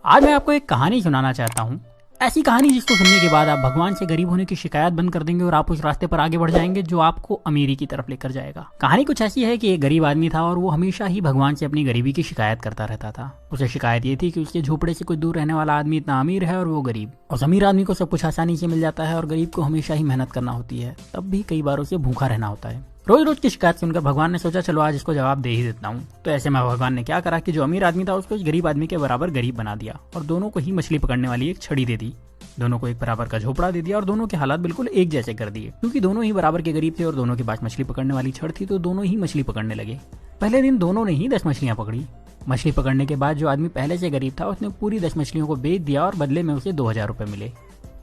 आज मैं आपको एक कहानी सुनाना चाहता हूँ। ऐसी कहानी जिसको सुनने के बाद आप भगवान से गरीब होने की शिकायत बंद कर देंगे और आप उस रास्ते पर आगे बढ़ जाएंगे जो आपको अमीरी की तरफ लेकर जाएगा। कहानी कुछ ऐसी है कि एक गरीब आदमी था और वो हमेशा ही भगवान से अपनी गरीबी की शिकायत करता रहता था। उसे शिकायत ये थी कि उसके झोपड़े से कुछ दूर रहने वाला आदमी इतना अमीर है और वो गरीब। उस अमीर आदमी को सब कुछ आसानी से मिल जाता है और गरीब को हमेशा ही मेहनत करना होती है, तब भी कई बार उसे भूखा रहना होता है। रोज रोज की शिकायत सुनकर भगवान ने सोचा चलो आज इसको जवाब दे ही देता हूँ। तो ऐसे में भगवान ने क्या करा कि जो अमीर आदमी था उसको इस गरीब आदमी के बराबर गरीब बना दिया और दोनों को ही मछली पकड़ने वाली एक छड़ी दे दी। दोनों को एक बराबर का झोपड़ा दे दिया और दोनों के हालात बिल्कुल एक जैसे कर दिए। क्योंकि दोनों ही बराबर के गरीब थे और दोनों के पास मछली पकड़ने वाली छड़ थी, तो दोनों ही मछली पकड़ने लगे। पहले दिन दोनों ने ही 10 मछलियां पकड़ी। मछली पकड़ने के बाद जो आदमी पहले से गरीब था उसने पूरी 10 मछलियों को बेच दिया और बदले में उसे 2000 रुपए मिले।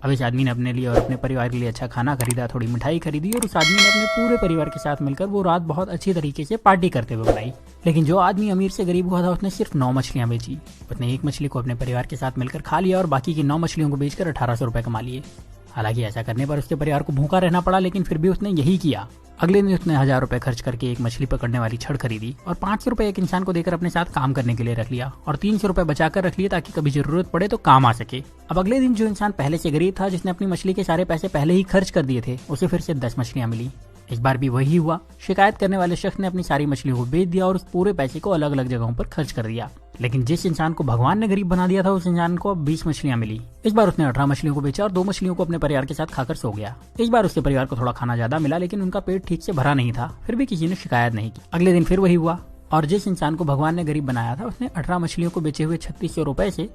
अब इस आदमी ने अपने लिए और अपने परिवार के लिए अच्छा खाना खरीदा, थोड़ी मिठाई खरीदी और उस आदमी ने अपने पूरे परिवार के साथ मिलकर वो रात बहुत अच्छी तरीके से पार्टी करते हुए बनाई। लेकिन जो आदमी अमीर से गरीब हुआ था उसने सिर्फ 9 मछलियां बेची। उसने एक मछली को अपने परिवार के साथ मिलकर खा लिया और बाकी की 9 मछलियों को बेचकर 1800 रुपए कमा लिए। हालांकि ऐसा करने पर उसके परिवार को भूखा रहना पड़ा, लेकिन फिर भी उसने यही किया। अगले दिन उसने 1000 रुपए खर्च करके एक मछली पकड़ने वाली छड़ खरीदी और 500 रुपए एक इंसान को देकर अपने साथ काम करने के लिए रख लिया और 300 रुपए बचाकर रख लिए ताकि कभी जरूरत पड़े तो काम आ सके। अब अगले दिन जो इंसान पहले से गरीब था, जिसने अपनी मछली के सारे पैसे पहले ही खर्च कर दिए थे, उसे फिर से 10 मछलियां मिली। इस बार भी वही हुआ। शिकायत करने वाले शख्स ने अपनी सारी मछलियों को बेच दिया और उस पूरे पैसे को अलग अलग जगहों पर खर्च कर दिया। लेकिन जिस इंसान को भगवान ने गरीब बना दिया था उस इंसान को अब 20 मछलियां मिली। इस बार उसने 18 मछलियों को बेचा और 2 मछलियों को अपने परिवार के साथ खाकर सो गया। इस बार उसके परिवार को थोड़ा खाना ज्यादा मिला, लेकिन उनका पेट ठीक से भरा नहीं था। फिर भी किसी ने शिकायत नहीं की। अगले दिन फिर वही हुआ और जिस इंसान को भगवान ने गरीब बनाया था उसने 18 मछलियों को बेचे हुए 3600 रुपए से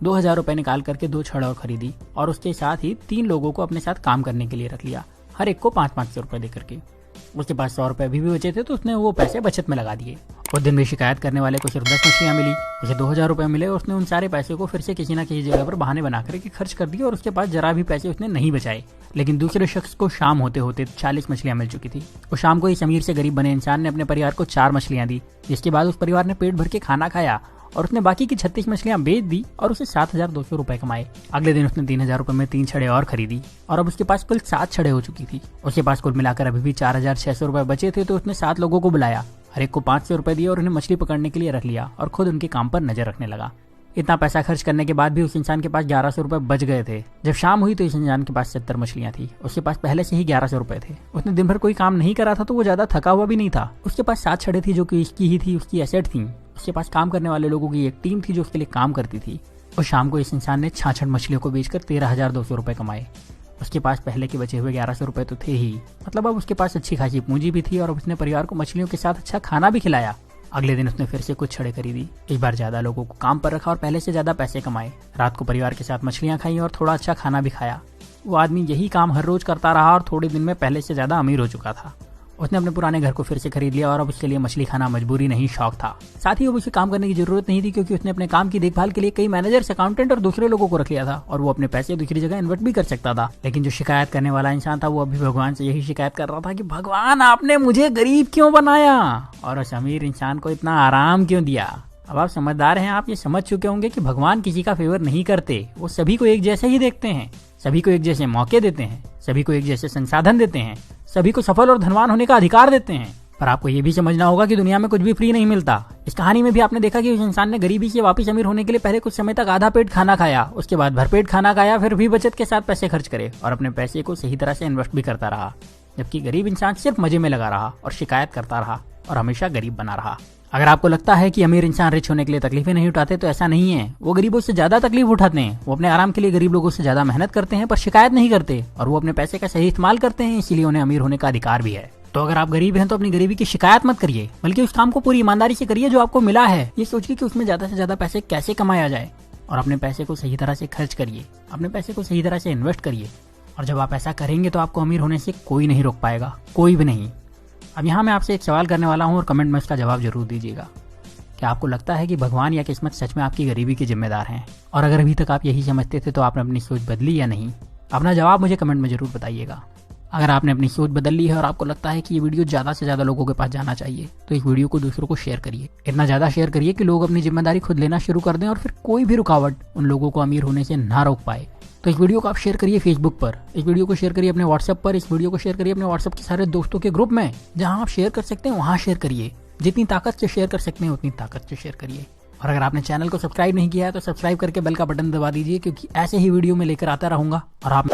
2000 रुपए निकाल करके 2 छड़ और खरीदी और उसके साथ ही 3 लोगों को अपने साथ काम करने के लिए रख लिया, हर एक को 500 रुपए देकर के। उसके पास 100 रुपए अभी भी बचे थे, तो उसने वो पैसे बचत में लगा दिए। उस दिन भी शिकायत करने वाले को सिर्फ 10 मछलियां मिली, उसे 2000 रुपए मिले और उसने उन सारे पैसे को फिर से किसी न किसी जगह पर बहाने बना करके खर्च कर दिए और उसके पास जरा भी पैसे उसने नहीं बचाए। लेकिन दूसरे शख्स को शाम होते होते 40 मछलियां मिल चुकी थी। उस शाम को इस अमीर से गरीब बने इंसान ने अपने परिवार को 4 मछलियां दी, जिसके बाद उस परिवार ने पेट भर के खाना खाया और उसने बाकी की 36 मछलियां बेच दी और उसे 7200 रुपए कमाए। अगले दिन उसने 3000 रुपए में 3 छड़े और खरीदी और अब उसके पास कुल 7 छड़े हो चुकी थी। उसके पास कुल मिलाकर अभी भी 4600 रुपए बचे थे, तो उसने 7 लोगों को बुलाया, हर एक को 500 रुपए दिए और उन्हें मछली पकड़ने के लिए रख लिया और खुद उनके काम पर नजर रखने लगा। इतना पैसा खर्च करने के बाद भी उस इंसान के पास 1100 रुपए बच गए थे। जब शाम हुई तो इस इंसान के पास 70 मछलियां थी। उसके पास पहले से ही 1100 रुपए थे। उसने दिन भर कोई काम नहीं करा था, तो वो ज्यादा थका हुआ भी नहीं था। उसके पास 7 छड़े थी जो कि इसकी ही थी, उसकी एसेट थी। उसके पास काम करने वाले लोगों की एक टीम थी जो उसके लिए काम करती थी। और शाम को इस इंसान ने 66 मछलियों को बेचकर 13,200 रुपए कमाए। उसके पास पहले के बचे हुए 1100 रुपए तो थे ही, मतलब अब उसके पास अच्छी खासी पूंजी भी थी और अब उसने परिवार को मछलियों के साथ अच्छा खाना भी खिलाया। अगले दिन उसने फिर से कुछ छड़े खरीदी, इस बार ज्यादा लोगों को काम पर रखा और पहले से ज्यादा पैसे कमाए। रात को परिवार के साथ मछलियां खाई और थोड़ा अच्छा खाना भी खाया। वो आदमी यही काम हर रोज करता रहा और थोड़े दिन में पहले से ज्यादा अमीर हो चुका था। उसने अपने पुराने घर को फिर से खरीद लिया और अब उसके लिए मछली खाना मजबूरी नहीं शौक था। साथ ही अब उसे काम करने की जरूरत नहीं थी, क्योंकि उसने अपने काम की देखभाल के लिए कई मैनेजर्स, अकाउंटेंट और दूसरे लोगों को रख लिया था और वो अपने पैसे दूसरी जगह इन्वेस्ट भी कर सकता था। लेकिन जो शिकायत करने वाला इंसान था वो अभी भगवान से यही शिकायत कर रहा था कि भगवान आपने मुझे गरीब क्यों बनाया और उस अमीर इंसान को इतना आराम क्यों दिया। अब आप समझदार हैं, आप ये समझ चुके होंगे कि भगवान किसी का फेवर नहीं करते। वो सभी को एक जैसे ही देखते हैं, सभी को एक जैसे मौके देते हैं, सभी को एक जैसे संसाधन देते हैं, सभी को सफल और धनवान होने का अधिकार देते हैं। पर आपको ये भी समझना होगा कि दुनिया में कुछ भी फ्री नहीं मिलता। इस कहानी में भी आपने देखा कि उस इंसान ने गरीबी से वापस अमीर होने के लिए पहले कुछ समय तक आधा पेट खाना खाया, उसके बाद भरपेट खाना खाया, फिर भी बचत के साथ पैसे खर्च करे और अपने पैसे को सही तरह से इन्वेस्ट भी करता रहा। जबकि गरीब इंसान सिर्फ मजे में लगा रहा और शिकायत करता रहा और हमेशा गरीब बना रहा। अगर आपको लगता है कि अमीर इंसान रिच होने के लिए तकलीफें नहीं उठाते, तो ऐसा नहीं है। वो गरीबों से ज्यादा तकलीफ उठाते हैं। वो अपने आराम के लिए गरीब लोगों से ज्यादा मेहनत करते हैं पर शिकायत नहीं करते, और वो अपने पैसे का सही इस्तेमाल करते हैं, इसीलिए उन्हें अमीर होने का अधिकार भी है। तो अगर आप गरीब हैं तो अपनी गरीबी की शिकायत मत करिए, बल्कि उस काम को पूरी ईमानदारी से करिए जो आपको मिला है। ये सोचिए कि उसमें ज्यादा से ज्यादा पैसे कैसे कमाया जाए और अपने पैसे को सही तरह से खर्च करिए, अपने पैसे को सही तरह से इन्वेस्ट करिए। और जब आप ऐसा करेंगे तो आपको अमीर होने से कोई नहीं रोक पाएगा, कोई भी नहीं। अब यहाँ मैं आपसे एक सवाल करने वाला हूँ और कमेंट में उसका जवाब जरूर दीजिएगा। क्या आपको लगता है कि भगवान या किस्मत सच में आपकी गरीबी के जिम्मेदार हैं? और अगर अभी तक आप यही समझते थे तो आपने अपनी सोच बदली या नहीं? अपना जवाब मुझे कमेंट में जरूर बताइएगा। अगर आपने अपनी सोच बदल ली है और आपको लगता है कि ये वीडियो ज्यादा से ज्यादा लोगों के पास जाना चाहिए, तो इस वीडियो को दूसरों को शेयर करिए। इतना ज्यादा शेयर करिए कि लोग अपनी जिम्मेदारी खुद लेना शुरू कर दें और फिर कोई भी रुकावट उन लोगों को अमीर होने से ना रोक पाए। तो इस वीडियो को आप शेयर करिए फेसबुक पर, इस वीडियो को शेयर करिए अपने व्हाट्सएप पर, इस वीडियो को शेयर करिए अपने व्हाट्सएप के सारे दोस्तों के ग्रुप में। जहां आप शेयर कर सकते हैं वहां शेयर करिए। जितनी ताकत से शेयर कर सकते हैं उतनी ताकत से शेयर करिए। और अगर आपने चैनल को सब्सक्राइब नहीं किया है तो सब्सक्राइब करके बेल का बटन दबा दीजिए, क्योंकि ऐसे ही वीडियो में लेकर आता रहूंगा और आप